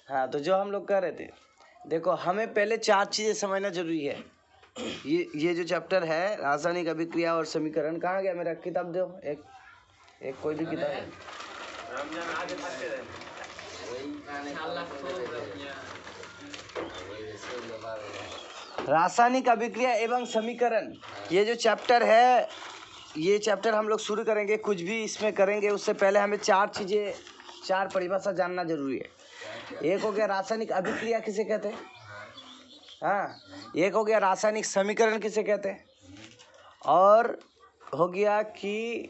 हाँ, तो जो हम लोग कह रहे थे, देखो हमें पहले 4 चीज़ें समझना जरूरी है। ये जो चैप्टर है रासायनिक अभिक्रिया और समीकरण, कहाँ गया मेरा किताब? दो एक कोई भी किताब। रासायनिक अभिक्रिया एवं समीकरण, ये जो चैप्टर है, ये चैप्टर हम लोग शुरू करेंगे। कुछ भी इसमें करेंगे उससे पहले हमें 4 चीज़ें, 4 परिभाषा जानना जरूरी है। एक हो गया रासायनिक अभिक्रिया किसे कहते हैं, हाँ। एक हो गया रासायनिक समीकरण किसे कहते हैं, और हो गया कि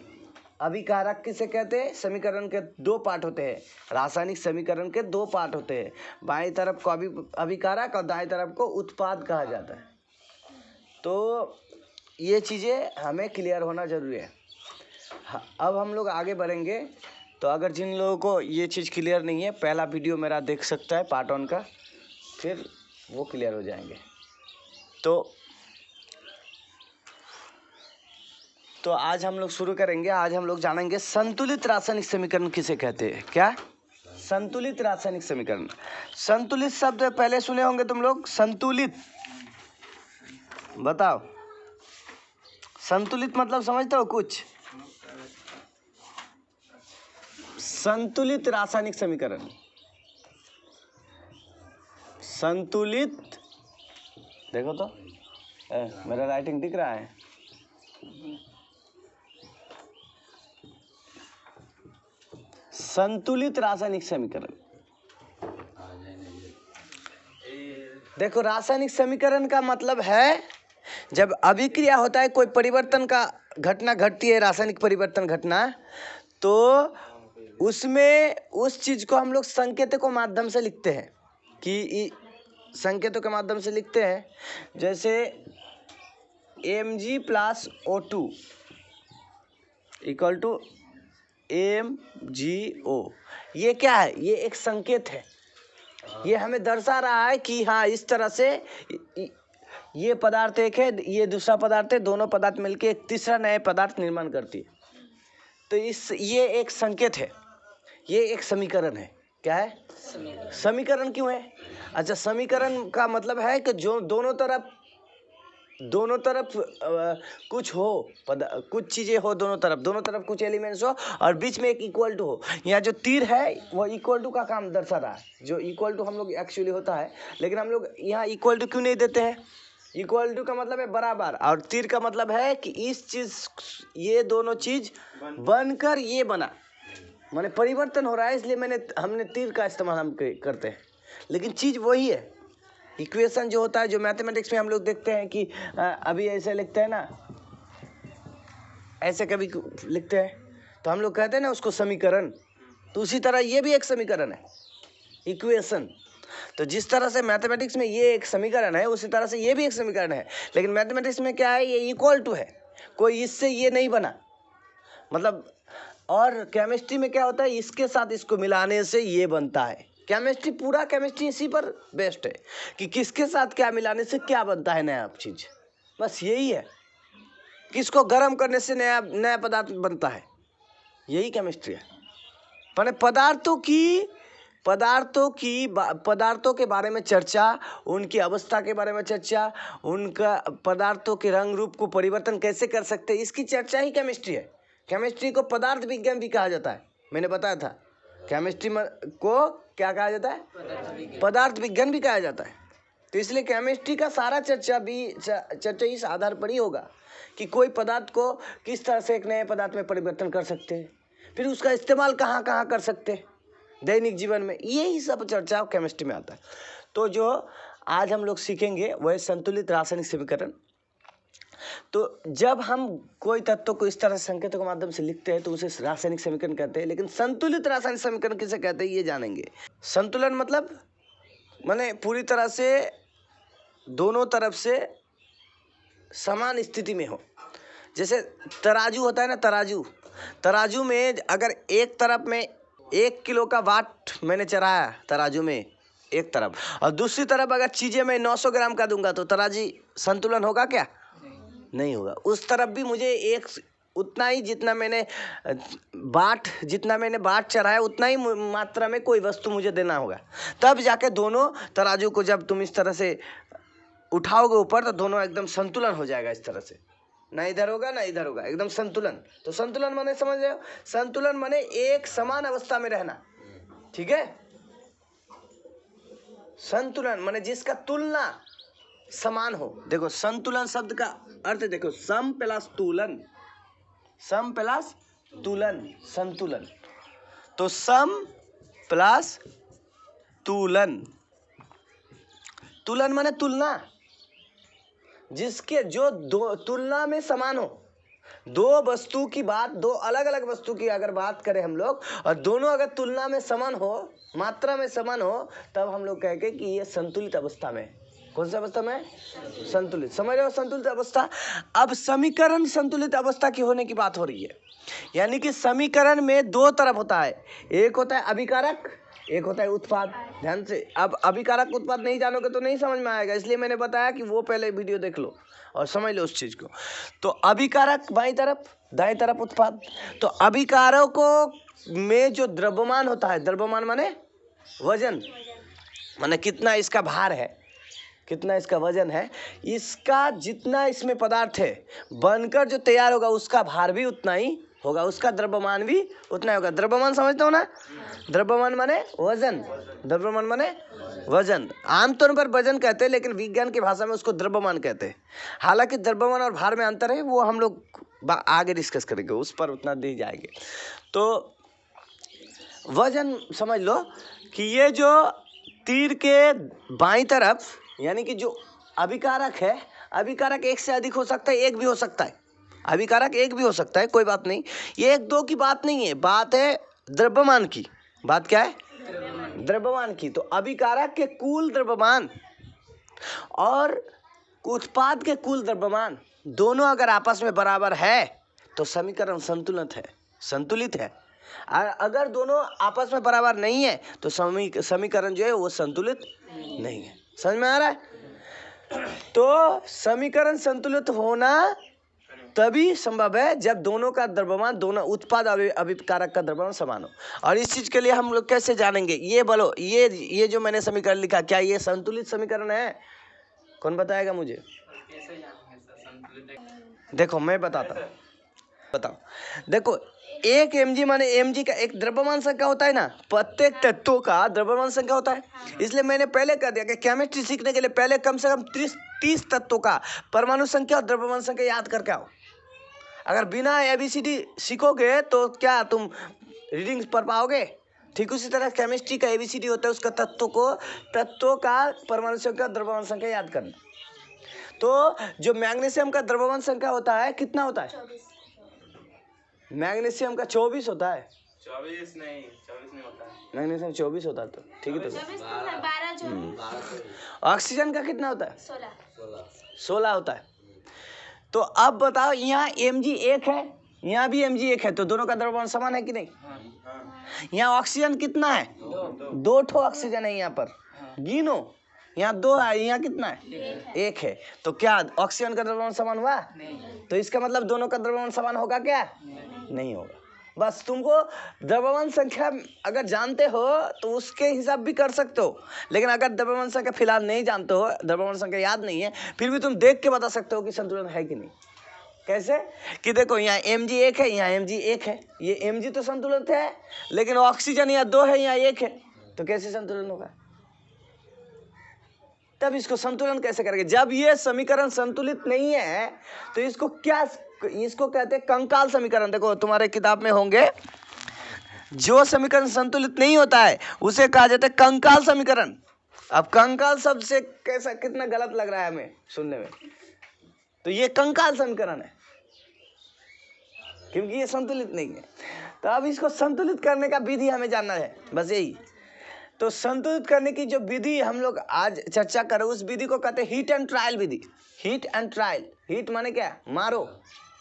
अभिकारक किसे कहते हैं। समीकरण के 2 पार्ट होते हैं, रासायनिक समीकरण के 2 पार्ट होते हैं। बाईं तरफ को अभिकारक और दाईं तरफ को उत्पाद कहा जाता है। तो ये चीज़ें हमें क्लियर होना जरूरी है। अब हम लोग आगे बढ़ेंगे। तो अगर जिन लोगों को ये चीज़ क्लियर नहीं है, पहला वीडियो मेरा देख सकता है पार्ट 1 का, फिर वो क्लियर हो जाएंगे। तो आज हम लोग शुरू करेंगे। आज हम लोग जानेंगे संतुलित रासायनिक समीकरण किसे कहते हैं। क्या? संतुलित रासायनिक समीकरण। संतुलित शब्द पहले सुने होंगे तुम लोग। संतुलित, बताओ संतुलित मतलब समझते हो कुछ? संतुलित रासायनिक समीकरण, संतुलित, देखो तो मेरा राइटिंग दिख रहा है। संतुलित रासायनिक समीकरण, देखो रासायनिक समीकरण का मतलब है जब अभिक्रिया होता है, कोई परिवर्तन का घटना घटती है, रासायनिक परिवर्तन घटना, तो उसमें उस चीज को हम लोग संकेतों के माध्यम से लिखते हैं। कि संकेतों के माध्यम से लिखते हैं, जैसे Mg + O2 = MgO। ये क्या है? ये एक संकेत है। ये हमें दर्शा रहा है कि हाँ इस तरह से ये पदार्थ एक है, ये दूसरा पदार्थ है, दोनों पदार्थ मिलके एक तीसरा नए पदार्थ निर्माण करती है। तो ये एक संकेत है, ये एक समीकरण है। क्या है? समीकरण क्यों है? अच्छा, समीकरण का मतलब है कि जो दोनों तरफ कुछ हो, कुछ चीजें हो, दोनों तरफ कुछ एलिमेंट्स हो और बीच में एक इक्वल टू हो। यहाँ जो तीर है वो इक्वल टू का काम दर्शा रहा है। जो इक्वल टू हम लोग एक्चुअली होता है, लेकिन हम लोग यहाँ इक्वल टू क्यों नहीं देते हैं? इक्वल टू का मतलब है बराबर, और तीर का मतलब है कि इस चीज, ये दोनों चीज बनकर ये बना, माने परिवर्तन हो रहा है, इसलिए हमने तीर का इस्तेमाल हम करते हैं, लेकिन चीज वही है। इक्वेशन जो होता है, जो मैथमेटिक्स में हम लोग देखते हैं कि अभी ऐसे लिखते हैं ना, ऐसे कभी लिखते हैं, तो हम लोग कहते हैं ना उसको समीकरण। तो उसी तरह ये भी एक समीकरण है, इक्वेशन। तो जिस तरह से मैथमेटिक्स में ये एक समीकरण है, उसी तरह से ये भी एक समीकरण है। लेकिन मैथमेटिक्स में क्या है? ये इक्वल टू है, कोई इससे ये नहीं बना, मतलब। और केमिस्ट्री में क्या होता है? इसके साथ इसको मिलाने से ये बनता है। केमिस्ट्री, पूरा केमिस्ट्री इसी पर बेस्ड है कि किसके साथ क्या मिलाने से क्या बनता है नया चीज, बस यही है। किसको गर्म करने से नया पदार्थ बनता है, यही केमिस्ट्री है। माने पदार्थों के बारे में चर्चा, उनकी अवस्था के बारे में चर्चा, उनका पदार्थों के रंग रूप को परिवर्तन कैसे कर सकते हैं, इसकी चर्चा ही केमिस्ट्री है। केमिस्ट्री को पदार्थ विज्ञान भी कहा जाता है, मैंने बताया था। केमिस्ट्री को क्या कहा जाता है? पदार्थ विज्ञान भी कहा जाता है। तो इसलिए केमिस्ट्री का सारा चर्चा इस आधार पर ही होगा कि कोई पदार्थ को किस तरह से एक नए पदार्थ में परिवर्तन कर सकते हैं, फिर उसका इस्तेमाल कहाँ कहाँ कर सकते हैं दैनिक जीवन में, यही सब चर्चा केमिस्ट्री में आता है। तो जो आज हम लोग सीखेंगे वह संतुलित रासायनिक समीकरण। तो जब हम कोई तत्व को इस तरह संकेतों के माध्यम से लिखते हैं तो उसे रासायनिक समीकरण कहते हैं। लेकिन संतुलित रासायनिक समीकरण किसे कहते हैं ये जानेंगे। संतुलन मतलब माने पूरी तरह से दोनों तरफ से समान स्थिति में हो। जैसे तराजू होता है ना, तराजू में अगर एक तरफ में 1 किलो का वाट मैंने चढ़ाया तराजू में एक तरफ, और दूसरी तरफ अगर चीजें मैं 900 ग्राम का दूंगा, तो तराजी संतुलन होगा क्या? नहीं होगा। उस तरफ भी मुझे उतना ही जितना मैंने बाट चढ़ाया उतना ही मात्रा में कोई वस्तु मुझे देना होगा, तब जाके दोनों तराजू को जब तुम इस तरह से उठाओगे ऊपर तो दोनों एकदम संतुलन हो जाएगा। इस तरह से ना इधर होगा ना इधर होगा, एकदम संतुलन। तो संतुलन माने समझ रहे हो, संतुलन माने एक समान अवस्था में रहना, ठीक है। संतुलन माने जिसका तुलना समान हो। देखो संतुलन शब्द का अर्थ देखो, सम प्लस तुलन, सम प्लस तुलन, संतुलन। तो सम प्लस तुलन, तुलन माने तुलना, जिसके जो दो तुलना में समान हो। दो वस्तु की बात, दो अलग अलग वस्तु की अगर बात करें हम लोग, और दोनों अगर तुलना में समान हो, मात्रा में समान हो, तब हम लोग कहेंगे कि ये संतुलित अवस्था में। कौन सा अवस्था में? संतुलित। समझ रहे हो, संतुलित अवस्था। अब समीकरण संतुलित अवस्था की होने की बात हो रही है, यानी कि समीकरण में दो तरफ होता है, एक होता है अभिकारक, एक होता है उत्पाद। ध्यान से, अब अभिकारक उत्पाद नहीं जानोगे तो नहीं समझ में आएगा, इसलिए मैंने बताया कि वो पहले वीडियो देख लो और समझ लो उस चीज को। तो अभिकारक बाईं तरफ, दाएं तरफ उत्पाद। तो अभिकारकों में जो द्रव्यमान होता है, द्रव्यमान माने वजन, माने कितना इसका भार है, कितना इसका वजन है, इसका जितना इसमें पदार्थ है बनकर जो तैयार होगा उसका भार भी उतना ही होगा, उसका द्रव्यमान भी उतना ही होगा। द्रव्यमान समझते हो ना, द्रव्यमान माने वजन, द्रव्यमान माने वजन। आमतौर पर वजन कहते हैं, लेकिन विज्ञान की भाषा में उसको द्रव्यमान कहते हैं। हालांकि द्रव्यमान और भार में अंतर है, वो हम लोग आगे डिस्कस करेंगे, उस पर उतना दे जाएंगे। तो वजन समझ लो कि ये जो तीर के बाईं तरफ, यानी कि जो अभिकारक है, अभिकारक एक से अधिक हो सकता है, एक भी हो सकता है, अभिकारक एक भी हो सकता है, कोई बात नहीं। ये एक दो की बात नहीं है, बात है द्रव्यमान की। बात क्या है? द्रव्यमान की। तो अभिकारक के कुल द्रव्यमान और उत्पाद के कुल द्रव्यमान दोनों अगर आपस में बराबर है तो समीकरण संतुलित है, संतुलित है। अगर दोनों आपस में बराबर नहीं है तो समीकरण जो है वो संतुलित नहीं है। समझ में आ रहा है? तो समीकरण संतुलित होना तभी संभव है जब दोनों का द्रव्यमान, दोनों उत्पाद अभिकारक का द्रव्यमान समान हो। और इस चीज के लिए हम लोग कैसे जानेंगे? ये बोलो, ये जो मैंने समीकरण लिखा, क्या ये संतुलित समीकरण है? कौन बताएगा मुझे? देखो मैं बताता हूँ, बताओ। देखो एक mg माने mg का एक द्रव्यमान संख्या होता है ना, प्रत्येक तत्वों का द्रव्यमान संख्या होता है। इसलिए मैंने पहले कह दिया कि केमिस्ट्री सीखने के लिए पहले कम से कम 30 तत्वों का परमाणु संख्या और द्रव्यमान संख्या याद करके आओ। अगर बिना ABCD सीखोगे तो क्या तुम रीडिंग पढ़ पाओगे? ठीक उसी तरह केमिस्ट्री का ABCD होता है, उसका तत्वों का परमाणु संख्या, द्रव्यमान संख्या याद करना। तो जो मैग्नीशियम का द्रव्यमान संख्या होता है कितना होता है? मैग्नीशियम का 24 होता है। 24 नहीं होता है। मैग्नीशियम 24 होता है, तो ठीक है। तो ऑक्सीजन का कितना होता है? 16 होता है। तो अब बताओ, यहाँ mg 1 है, यहाँ भी mg 1 है, तो दोनों का द्रव्यमान समान है कि नहीं? यहाँ ऑक्सीजन कितना है? 2 ठो ऑक्सीजन है यहाँ पर, गिनो। यहाँ 2 है, यहाँ कितना है? 1 है। तो क्या ऑक्सीजन का द्रव्यमान समान हुआ? तो इसका मतलब दोनों का द्रव्यमान समान होगा क्या? नहीं होगा। बस तुमको द्रव्यमान संख्या अगर जानते हो तो उसके हिसाब भी कर सकते हो, लेकिन अगर द्रव्यमान संख्या फिलहाल नहीं जानते हो, द्रव्यमान संख्या याद नहीं है, फिर भी तुम देख के बता सकते हो कि संतुलन है कि नहीं। कैसे? कि देखो यहाँ mg 1 है, यहाँ mg 1 है, ये mg तो संतुलित है, लेकिन ऑक्सीजन यहाँ 2 है, यहाँ 1 है, तो कैसे संतुलन होगा? तब इसको संतुलन कैसे करेंगे? जब ये समीकरण संतुलित नहीं है तो इसको कहते हैं कंकाल समीकरण। देखो तुम्हारे किताब में होंगे, जो समीकरण संतुलित नहीं होता है उसे कहा जाता है कंकाल समीकरण। अब कंकाल शब्द से कैसा, कितना गलत लग रहा है हमें सुनने में, तो ये कंकाल समीकरण है क्योंकि ये संतुलित नहीं है। तो अब इसको संतुलित करने का विधि हमें जानना है, बस यही। तो संतुलित करने की जो विधि हम लोग आज चर्चा करें, उस विधि को कहते हैं heat and trial Vidhi. Heat and trial, heat माने क्या? मारो,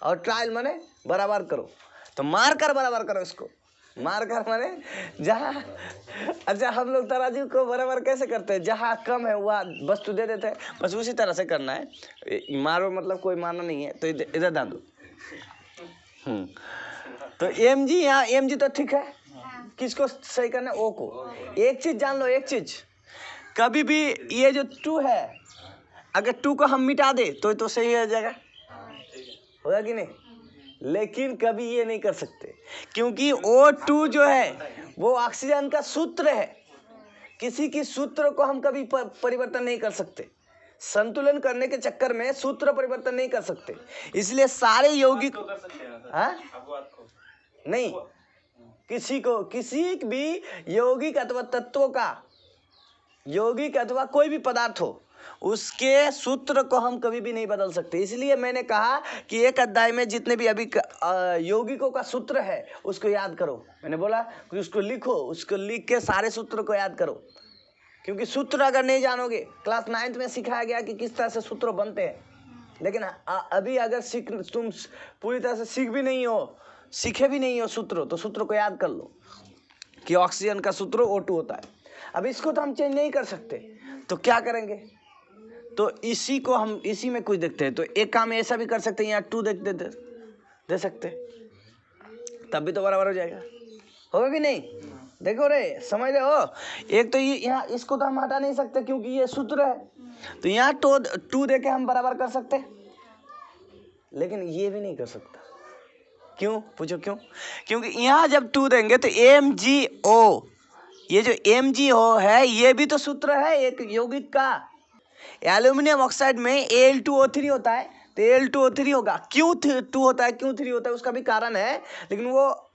और ट्रायल माने बराबर करो। तो मार कर बराबर करो इसको। मार कर माने जहाँ, अच्छा हम लोग तराजू को बराबर कैसे करते हैं? जहाँ कम है वह वस्तु दे देते हैं, बस उसी तरह से करना है। मारो मतलब कोई मारना नहीं है, तो इधर डाल दो, तो एम जी, यहाँ एम जी तो ठीक है, किसको सही करना है? ओ को। एक चीज जान लो, एक चीज, कभी भी ये जो 2 है, अगर 2 को हम मिटा दे तो सही हो जाएगा, होगा कि नहीं? लेकिन कभी ये नहीं कर सकते, क्योंकि O2 जो है वो ऑक्सीजन का सूत्र है। किसी की सूत्र को हम कभी परिवर्तन नहीं कर सकते। संतुलन करने के चक्कर में सूत्र परिवर्तन नहीं कर सकते। इसलिए सारे यौगिक नहीं, किसी भी यौगिक अथवा तत्वों का, यौगिक अथवा कोई भी पदार्थ हो, उसके सूत्र को हम कभी भी नहीं बदल सकते। इसलिए मैंने कहा कि एक अध्याय में जितने भी अभी यौगिकों का सूत्र है उसको याद करो। मैंने बोला कि उसको लिखो, उसको लिख के सारे सूत्र को याद करो, क्योंकि सूत्र अगर नहीं जानोगे, क्लास 9th में सिखाया गया कि किस तरह से सूत्र बनते हैं, लेकिन अभी अगर तुम पूरी तरह से सीखे भी नहीं हो सूत्र, तो सूत्र को याद कर लो कि ऑक्सीजन का सूत्र O2 होता है। अब इसको तो हम चेंज नहीं कर सकते, तो क्या करेंगे? तो इसी को हम इसी में कुछ देखते हैं। तो एक काम ऐसा भी कर सकते हैं, यहाँ 2 दे सकते, तब भी तो बराबर हो जाएगा, होगा कि नहीं? देखो रे, समझ रहे हो? एक तो ये यहाँ इसको तो हम हटा नहीं सकते क्योंकि ये सूत्र है, तो यहाँ 2 दे के हम बराबर कर सकते, लेकिन ये भी नहीं कर सकता। क्यों? पूछो क्यों? क्योंकि यहाँ जब 2 देंगे तो MgO, ये जो MgO है ये भी तो सूत्र है एक यौगिक का। एल्यूमिनियम ऑक्साइड में Al2O3 होता है, तो Al2O3 होगा। क्यों 2 होता है, क्यों 3 होता है, उसका भी कारण है, लेकिन वो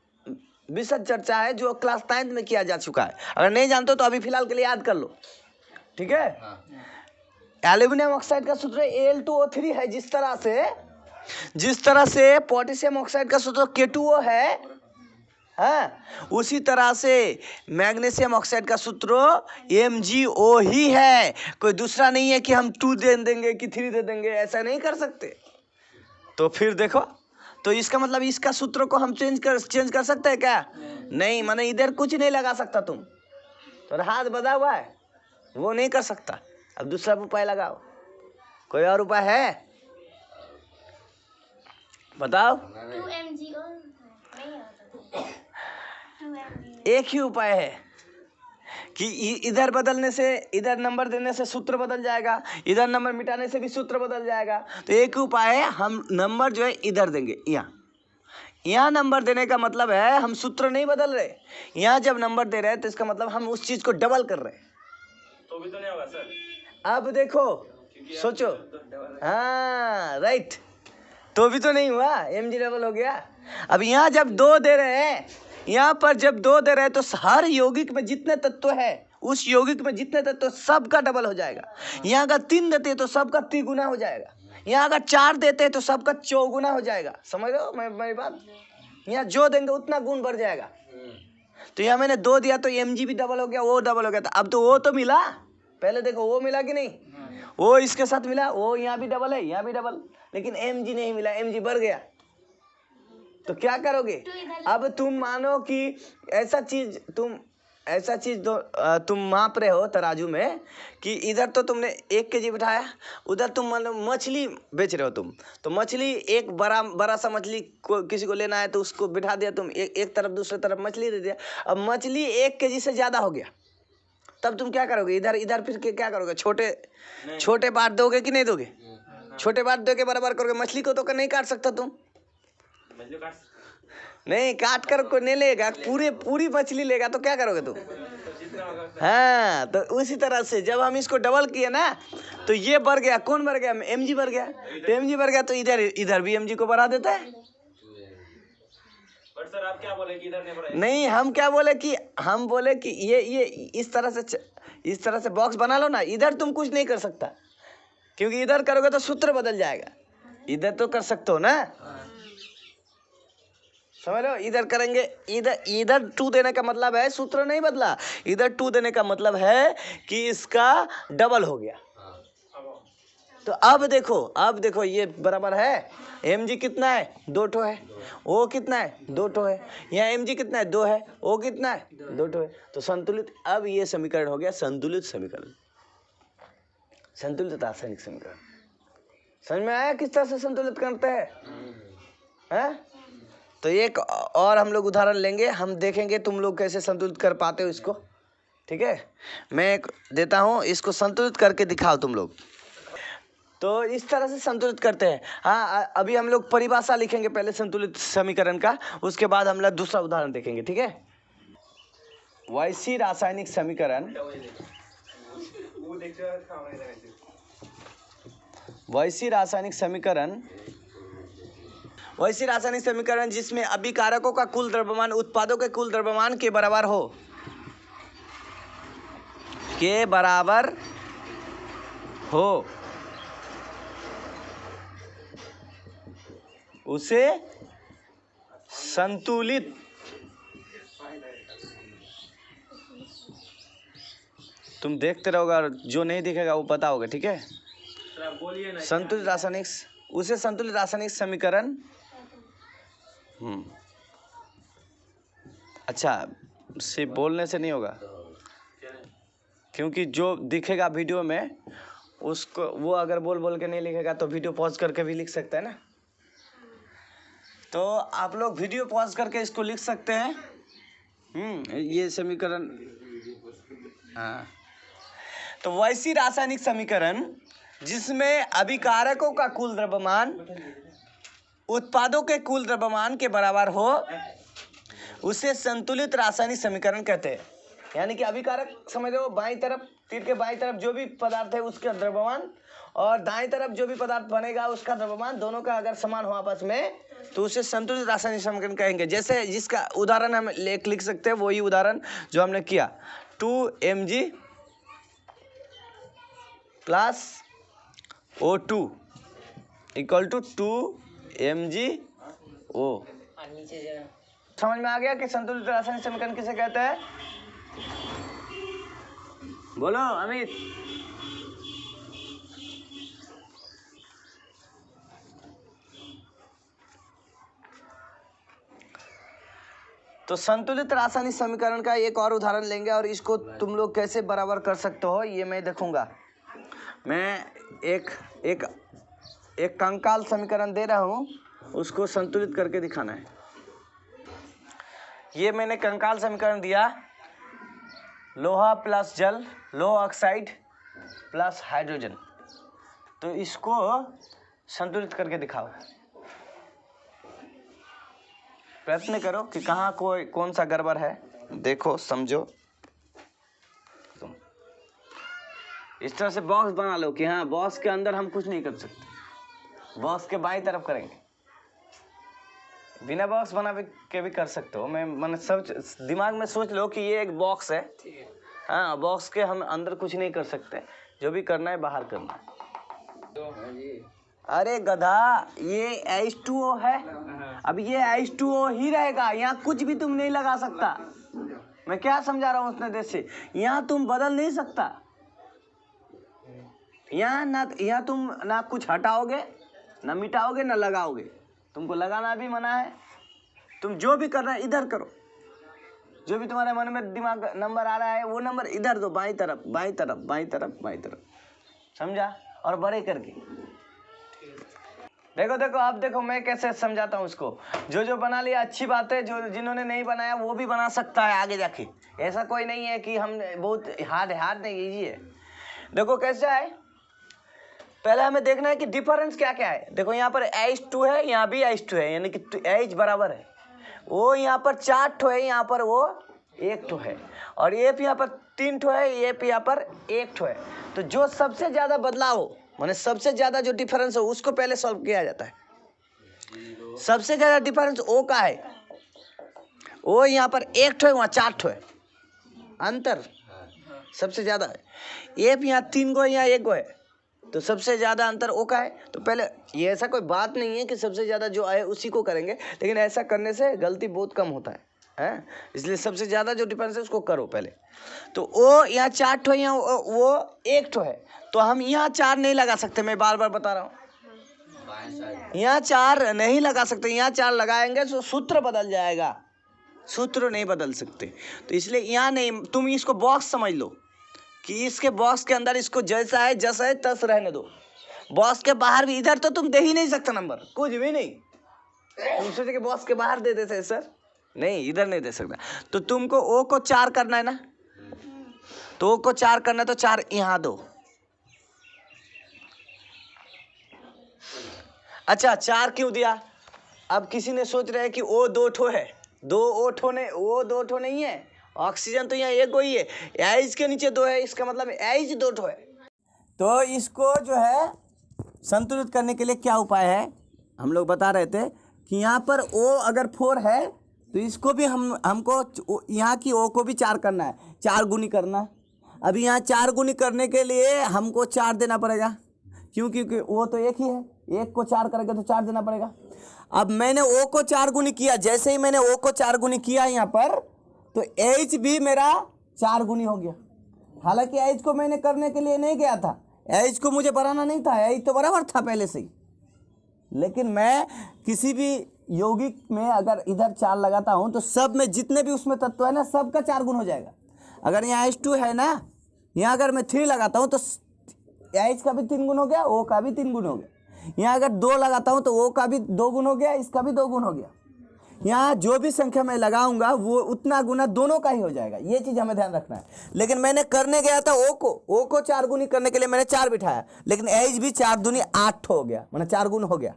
विशद चर्चा है जो क्लास 9th में किया जा चुका है। अगर नहीं जानते तो अभी फिलहाल के लिए याद कर लो, ठीक है? एल्यूमिनियम ऑक्साइड का सूत्र Al2O3 है, जिस तरह से पोटेशियम ऑक्साइड का सूत्र K2O है, उसी तरह से मैग्नीशियम ऑक्साइड का सूत्र MgO ही है, कोई दूसरा नहीं है कि हम 2 दे देंगे कि 3 दे देंगे, ऐसा नहीं कर सकते। तो फिर देखो, तो इसका मतलब इसका सूत्र को हम चेंज कर सकते हैं क्या? नहीं, माने इधर कुछ नहीं लगा सकता तुम, तो हाथ बंधा हुआ है, वो नहीं कर सकता। अब दूसरा उपाय लगाओ, कोई और उपाय है? बताओ। 2MgO एक ही उपाय है कि इधर बदलने से, इधर नंबर देने से सूत्र बदल जाएगा, इधर नंबर मिटाने से भी सूत्र बदल जाएगा। तो एक ही उपाय है, हम नंबर जो है इधर देंगे, यहाँ नंबर देने का मतलब है हम सूत्र नहीं बदल रहे। यहाँ जब नंबर दे रहे हैं तो इसका मतलब हम उस चीज को डबल कर रहे हैं। तो भी तो नहीं होगा सर। अब देखो, सोचो, हाँ राइट, तो भी तो नहीं हुआ, Mg डबल हो गया। अब यहाँ जब 2 दे रहे हैं, यहाँ पर जब 2 दे रहे हैं तो हर यौगिक में जितने तत्व है, उस यौगिक में जितने तत्व सबका डबल हो जाएगा। यहाँ अगर 3 देते हैं तो सबका 3 गुना हो जाएगा, यहाँ अगर 4 देते हैं तो सबका 4 गुना हो जाएगा। समझ रहे हो मेरी बात? यहाँ जो देंगे उतना गुण बढ़ जाएगा। तो यहाँ मैंने 2 दिया तो Mg भी डबल हो गया, वो डबल हो गया। तो अब तो वो तो मिला, पहले देखो वो मिला कि नहीं, वो इसके साथ मिला, वो यहाँ भी डबल है, यहाँ भी डबल, लेकिन Mg नहीं मिला, Mg बढ़ गया। तो क्या करोगे? अब तुम मानो कि ऐसा चीज तुम माप रहे हो तराजू में कि इधर तो तुमने 1 kg बिठाया, उधर तुम मतलब मछली बेच रहे हो तुम, तो मछली एक बड़ा सा मछली को किसी को लेना है तो उसको बिठा दिया तुम, एक तरफ दूसरे तरफ मछली दे दिया। अब मछली 1 kg से ज्यादा हो गया, तब तुम क्या करोगे? इधर फिर के क्या करोगे? छोटे बांट दोगे कि नहीं दोगे? छोटे बांट दो के बराबर करोगे। मछली को तो नहीं काट सकता तुम, नहीं काट कर कोई नहीं लेगा, पूरी मछली लेगा तो क्या करोगे तुम? हाँ, तो उसी तरह से जब हम इसको डबल किए ना तो ये बढ़ गया, कौन बढ़ गया? Mg बढ़ गया। तो Mg बढ़ गया तो इधर भी Mg को बढ़ा देता है। बट सर आप क्या बोले कि इधर नहीं बढ़ाया? नहीं, हम क्या बोले कि हम बोले कि ये इस तरह से बॉक्स बना लो ना, इधर तुम कुछ नहीं कर सकता, क्योंकि इधर करोगे तो सूत्र बदल जाएगा। इधर तो कर सकते हो ना, समझ लो? इधर करेंगे, इधर 2 देने का मतलब है सूत्र नहीं बदला, इधर 2 देने का मतलब है कि इसका डबल हो गया। तो अब देखो ये बराबर है। Mg कितना है? 2 ठो है। O कितना है? 2 ठो है। यहाँ Mg कितना है? 2 है। O कितना है? 2 ठो है। तो संतुलित, अब ये समीकरण हो गया संतुलित समीकरण, संतुलित रासायनिक समीकरण। समझ में आया किस तरह से संतुलित करते हैं? तो एक और हम लोग उदाहरण लेंगे, हम देखेंगे तुम लोग कैसे संतुलित कर पाते हो इसको। ठीक है, मैं एक देता हूँ, इसको संतुलित करके दिखाओ तुम लोग। तो इस तरह से संतुलित करते हैं। हाँ, अभी हम लोग परिभाषा लिखेंगे पहले संतुलित समीकरण का, उसके बाद हम लोग दूसरा उदाहरण देखेंगे। ठीक है, वैसी रासायनिक समीकरण, वैसी रासायनिक समीकरण जिसमें अभिकारकों का कुल द्रव्यमान उत्पादों के कुल द्रव्यमान के बराबर हो, उसे संतुलित तुम देखते रहोगे और जो नहीं दिखेगा वो पता होगा। ठीक है, सर आप बोलिए ना। संतुलित रासायनिक समीकरण। अच्छा, सिर्फ बोलने से नहीं होगा, क्योंकि जो दिखेगा वीडियो में उसको वो अगर बोल के नहीं लिखेगा तो वीडियो पॉज करके भी लिख सकता है ना। तो आप लोग वीडियो पॉज करके इसको लिख सकते हैं। ये समीकरण, हाँ। तो वैसी रासायनिक समीकरण जिसमें अभिकारकों का कुल द्रव्यमान उत्पादों के कुल द्रव्यमान के बराबर हो, उसे संतुलित रासायनिक समीकरण कहते हैं। यानी कि अभिकारक समझ लो, बाईं तरफ, तीर के बाईं तरफ जो भी पदार्थ है उसका द्रव्यमान, और दाईं तरफ जो भी पदार्थ बनेगा उसका द्रव्यमान, दोनों का अगर समान हो आपस में तो उसे संतुलित रासायनिक समीकरण कहेंगे। जैसे जिसका उदाहरण हम लिख सकते हैं, वही उदाहरण जो हमने किया, 2mg plus O2 equal to 2mgO। समझ में आ गया कि संतुलित रासायनिक समीकरण किसे कहते हैं? बोलो अमित। तो संतुलित रासायनिक समीकरण का एक और उदाहरण लेंगे और इसको तुम लोग कैसे बराबर कर सकते हो ये मैं देखूंगा। मैं एक कंकाल समीकरण दे रहा हूँ, उसको संतुलित करके दिखाना है। ये मैंने कंकाल समीकरण दिया, लोहा प्लस जल, लोहा ऑक्साइड प्लस हाइड्रोजन। तो इसको संतुलित करके दिखाओ, प्रयत्न करो कि कहाँ कौन सा गड़बड़ है, देखो समझो। इस तरह से बॉक्स बना लो कि हाँ, बॉक्स के अंदर हम कुछ नहीं कर सकते, बॉक्स के बाईं तरफ करेंगे। बिना बॉक्स बना के भी कर सकते हो। मैंने सब दिमाग में सोच लो कि ये एक बॉक्स है, हाँ, बॉक्स के हम अंदर कुछ नहीं कर सकते, जो भी करना है बाहर करना है। अरे गधा, ये H2O है, अब ये H2O ही रहेगा, यहाँ कुछ भी तुम नहीं लगा सकता। मैं क्या समझा रहा हूँ उतने देर से, यहाँ तुम बदल नहीं सकता। यहाँ तुम ना कुछ हटाओगे, ना मिटाओगे, ना लगाओगे। तुमको लगाना भी मना है। तुम जो भी करना है इधर करो, जो भी तुम्हारे मन में दिमाग नंबर आ रहा है वो नंबर इधर दो, बाईं तरफ बाईं तरफ बाईं तरफ बाईं तरफ, समझा? और बड़े करके देखो अब देखो मैं कैसे समझाता हूँ उसको। जो बना लिया अच्छी बात है, जो जिन्होंने नहीं बनाया वो भी बना सकता है आगे जाके। ऐसा कोई नहीं है कि हम बहुत हार्ड नहीं, इजी है। देखो कैसा है, पहले हमें देखना है कि डिफरेंस क्या क्या है। देखो यहाँ पर H2 है, यहाँ भी H2 है, यानी कि H बराबर है। वो यहाँ पर 4 ठो है, यहाँ पर वो 1 ठो है, और ये भी यहाँ पर 3 ठो है, ये भी यहाँ पर 1 ठो है। तो जो सबसे ज़्यादा बदलाव हो, माने सबसे ज़्यादा जो डिफरेंस हो, उसको पहले सॉल्व किया जाता है। सबसे ज़्यादा डिफरेंस O का है, वो यहाँ पर 1 ठो है, वहाँ 4 ठो है, अंतर सबसे ज़्यादा है। ये भी यहाँ 3 गो है, यहाँ 1 गो है, तो सबसे ज़्यादा अंतर O का है। तो पहले ये ऐसा कोई बात नहीं है कि सबसे ज़्यादा जो आए उसी को करेंगे, लेकिन ऐसा करने से गलती बहुत कम होता है, हैं? इसलिए सबसे ज़्यादा जो डिफरेंस है उसको करो पहले। तो O यहाँ 4 ठो, यहाँ वो 1 ठो है, तो हम यहाँ 4 नहीं लगा सकते। मैं बार बार बता रहा हूँ, यहाँ 4 नहीं लगा सकते। यहाँ 4 लगाएंगे तो सूत्र बदल जाएगा, सूत्र नहीं बदल सकते। तो इसलिए यहाँ नहीं, तुम इसको बॉक्स समझ लो कि इसके बॉक्स के अंदर इसको जैसा है जैसा है तस रहने दो। बॉक्स के बाहर भी इधर तो तुम दे ही नहीं सकते नंबर, कुछ भी नहीं। तुम सोचे कि बॉक्स के बाहर दे देते सर, नहीं इधर नहीं दे सकता। तो तुमको ओ को 4 करना है ना, तो ओ को 4 करना है तो 4 यहाँ दो। अच्छा 4 क्यों दिया? अब किसी ने सोच रहे हैं कि ओ 2 ठो है, ओ 2 ठो नहीं है, ऑक्सीजन तो यहाँ एक ही है, एच के नीचे 2 है, इसका मतलब एच 2 ठो है। तो इसको जो है संतुलित करने के लिए क्या उपाय है, हम लोग बता रहे थे कि यहाँ पर ओ अगर 4 है तो इसको भी हमको यहाँ की ओ को भी 4 करना है, 4 गुनी करना है। अभी यहाँ 4 गुनी करने के लिए हमको 4 देना पड़ेगा, क्योंकि वो तो एक ही है, एक को 4 करेंगे तो 4 देना पड़ेगा। अब मैंने ओ को 4 गुनी किया, जैसे ही मैंने ओ को 4 गुनी किया यहाँ पर, तो एच भी मेरा 4 गुनी हो गया। हालांकि एच को मैंने करने के लिए नहीं गया था, एच को मुझे बढ़ाना नहीं था, एच तो बराबर था पहले से ही। लेकिन मैं किसी भी यौगिक में अगर इधर 4 लगाता हूँ तो सब में जितने भी उसमें तत्व है ना, सबका 4 गुण हो जाएगा। अगर यहाँ H2 है ना, यहाँ अगर मैं 3 लगाता हूँ तो H का भी 3 गुण हो गया, O का भी 3 गुण हो गया। यहाँ अगर 2 लगाता हूँ तो O का भी 2 गुण हो गया, इसका भी 2 गुण हो गया। यहाँ जो भी संख्या मैं लगाऊंगा वो उतना गुना दोनों का ही हो जाएगा, ये चीज़ हमें ध्यान रखना है। लेकिन मैंने करने गया था ओ को 4 गुनी करने के लिए मैंने 4 बिठाया, लेकिन एच भी 4 दूनी 8 हो गया, मैंने 4 गुण हो गया।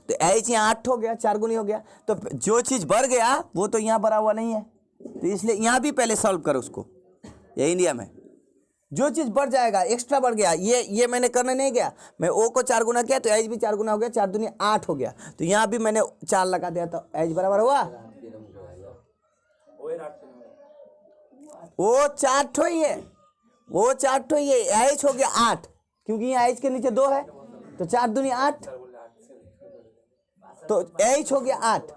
तो एच यहाँ 8 हो गया, 4 गुनी हो गया। तो जो चीज़ बढ़ गया वो तो यहाँ बढ़ा हुआ नहीं है, तो इसलिए यहाँ भी पहले सॉल्व करो उसको, यही नियम है। जो चीज़ बढ़ जाएगा, एक्स्ट्रा बढ़ गया, ये मैंने करने नहीं गया, मैं ओ को 4 गुना किया तो एच भी 4 गुना हो गया, 4 दूनी 8 हो गया। तो यहाँ भी मैंने 4 लगा दिया तो एच बराबर हुआ, ओ 4 ठो ही है, वो 4 ठो ही है, एच हो गया 8, क्योंकि यहाँ एच के नीचे 2 है, तो 4 दूनी 8, तो एच हो गया 8।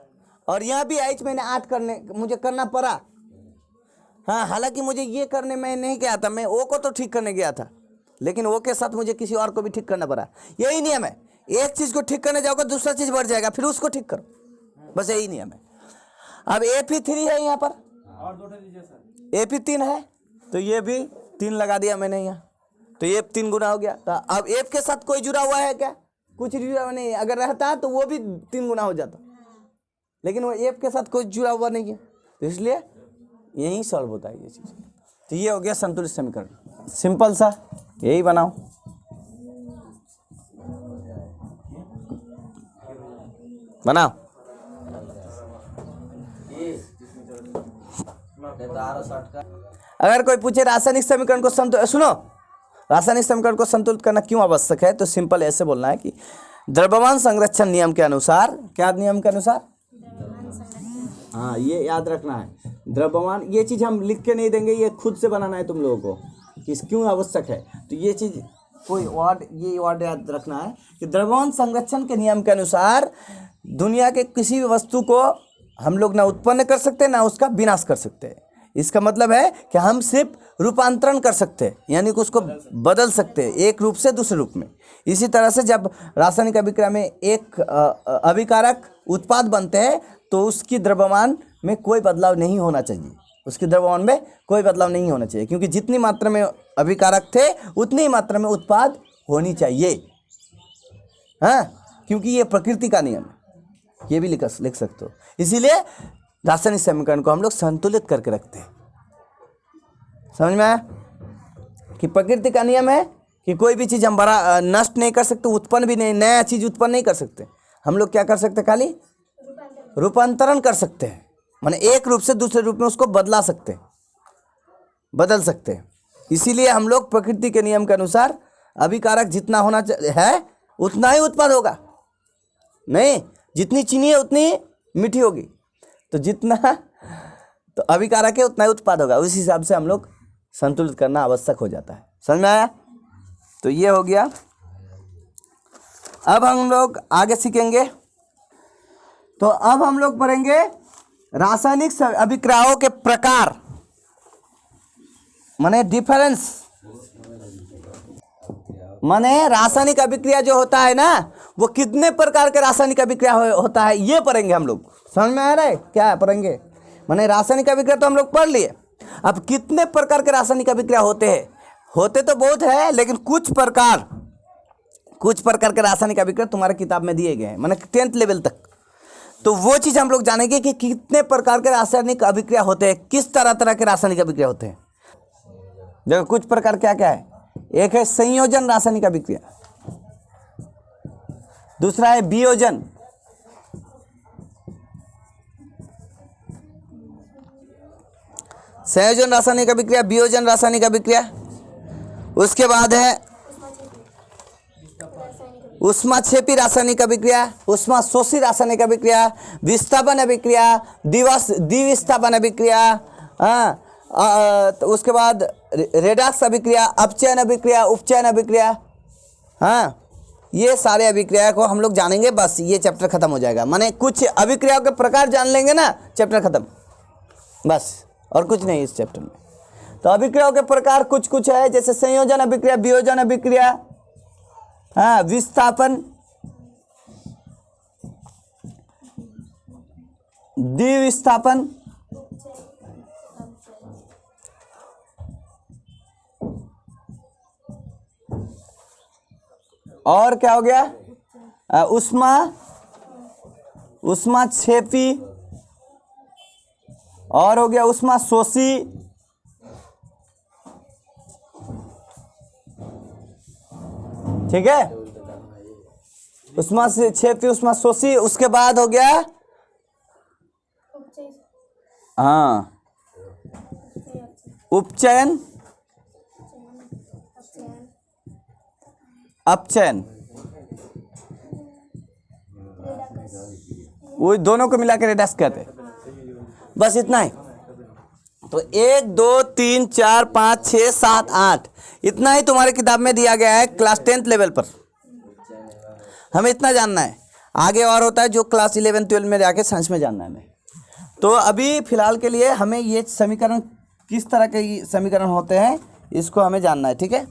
और यहाँ भी एच मैंने 8 मुझे करना पड़ा। हाँ, हालांकि मुझे ये करने में नहीं गया था, मैं ओ को तो ठीक करने गया था, लेकिन ओ के साथ मुझे किसी और को भी ठीक करना पड़ा। यही नियम है, एक चीज़ को ठीक करने जाओगे दूसरा चीज़ बढ़ जाएगा, फिर उसको ठीक करो, बस यही नियम है। अब Fe3 है यहाँ पर, Fe3 है तो ये भी 3 लगा दिया मैंने यहाँ, तो ये 3 गुना हो गया। तो अब F के साथ कोई जुड़ा हुआ है क्या? कुछ जुड़ा हुआ नहीं है, अगर रहता तो वो भी 3 गुना हो जाता, लेकिन वो F के साथ कोई जुड़ा हुआ नहीं है, तो इसलिए यही सॉल्व होता है ये चीज़। तो ये हो गया संतुलित समीकरण, सिंपल सा, यही बनाओ। बनाओ। अगर कोई पूछे रासायनिक समीकरण को सुनो, रासायनिक समीकरण को संतुलित करना क्यों आवश्यक है, तो सिंपल ऐसे बोलना है कि द्रव्यमान संरक्षण नियम के अनुसार, क्या नियम के अनुसार, हाँ ये याद रखना है, द्रव्यमान, ये चीज़ हम लिख के नहीं देंगे, ये खुद से बनाना है तुम लोगों को कि क्यों आवश्यक है। तो ये चीज़ कोई वर्ड, ये वर्ड याद रखना है कि द्रव्यमान संरक्षण के नियम के अनुसार दुनिया के किसी भी वस्तु को हम लोग ना उत्पन्न कर सकते ना उसका विनाश कर सकते हैं। इसका मतलब है कि हम सिर्फ रूपांतरण कर सकते हैं, यानी कि उसको बदल सकते हैं एक रूप से दूसरे रूप में। इसी तरह से जब रासायनिक अभिक्रिया में एक अभिकारक उत्पाद बनते हैं तो उसकी द्रव्यमान में कोई बदलाव नहीं होना चाहिए, उसकी द्रव्यमान में कोई बदलाव नहीं होना चाहिए, क्योंकि जितनी मात्रा में अभिकारक थे उतनी मात्रा में उत्पाद होनी चाहिए। हाँ, क्योंकि ये प्रकृति का नियम है, ये भी लिख सकते हो। इसीलिए रासायनिक समीकरण को हम लोग संतुलित करके रखते हैं। समझ में आया कि प्रकृति का नियम है कि कोई भी चीज़ हम बड़ा नष्ट नहीं कर सकते, उत्पन्न भी नहीं, नया चीज़ उत्पन्न नहीं कर सकते। हम लोग क्या कर सकते, खाली रूपांतरण कर सकते हैं, माने एक रूप से दूसरे रूप में उसको बदल सकते हैं। इसीलिए हम लोग प्रकृति के नियम के अनुसार अभिकारक जितना होना है उतना ही उत्पाद होगा, नहीं जितनी चीनी है उतनी मीठी होगी, तो जितना तो अभिकारक है उतना ही उत्पाद होगा। उस हिसाब से हम लोग संतुलित करना आवश्यक हो जाता है। समझ में आया? तो ये हो गया। अब हम लोग आगे सीखेंगे, तो अब हम लोग पढ़ेंगे रासायनिक अभिक्रियाओं के प्रकार, माने डिफरेंस, माने रासायनिक अभिक्रिया जो होता है ना वो कितने प्रकार के रासायनिक अभिक्रिया होता है ये पढ़ेंगे हम लोग। समझ में आ रहा है क्या पढ़ेंगे? माने रासायनिक अभिक्रिया तो हम लोग पढ़ लिए, अब कितने प्रकार के रासायनिक अभिक्रिया होते हैं, होते तो बहुत है, लेकिन कुछ प्रकार कुछ प्रकार के रासायनिक अभिक्रिया तुम्हारे किताब में दिए गए हैं, माने 10th लेवल तक। तो वो चीज़ हम लोग जानेंगे कि कितने प्रकार के रासायनिक अभिक्रिया होते हैं, किस तरह तरह के रासायनिक अभिक्रिया होते हैं। देखो कुछ प्रकार क्या क्या है, एक है संयोजन रासायनिक अभिक्रिया, दूसरा है वियोजन, संयोजन रासायनिक अभिक्रिया, वियोजन रासायनिक अभिक्रिया। उसके बाद है ऊष्माक्षेपी रासायनिक अभिक्रिया, ऊष्माशोषी रासायनिक अभिक्रिया, विस्थापन अभिक्रिया, द्विविस्थापन अभिक्रिया, तो उसके बाद रेडॉक्स अभिक्रिया, अपचयन अभिक्रिया, उपचयन अभिक्रिया। ये सारे अभिक्रिया को हम लोग जानेंगे, बस ये चैप्टर खत्म हो जाएगा। माने कुछ अभिक्रियाओं के प्रकार जान लेंगे ना, चैप्टर खत्म, बस और कुछ नहीं इस चैप्टर में। तो अभिक्रियाओं के प्रकार कुछ कुछ है, जैसे संयोजन अभिक्रिया, वियोजन अभिक्रिया, विस्थापन, द्विविस्थापन, और क्या हो गया, ऊष्माक्षेपी, और हो गया ऊष्माशोषी, ठीक है, ऊष्माक्षेपी, ऊष्माशोषी। उसके बाद हो गया उपचयन, अपचयन, वो दोनों को मिला के रेडॉक्स कहते हैं। बस इतना ही। तो 1 2 3 4 5 6 7 8 इतना ही तुम्हारे किताब में दिया गया है क्लास 10th लेवल पर। हमें इतना जानना है, आगे और होता है जो क्लास 11 12 में जाके साइंस में जानना है हमें। तो अभी फिलहाल के लिए हमें ये समीकरण किस तरह के समीकरण होते हैं इसको हमें जानना है, ठीक है।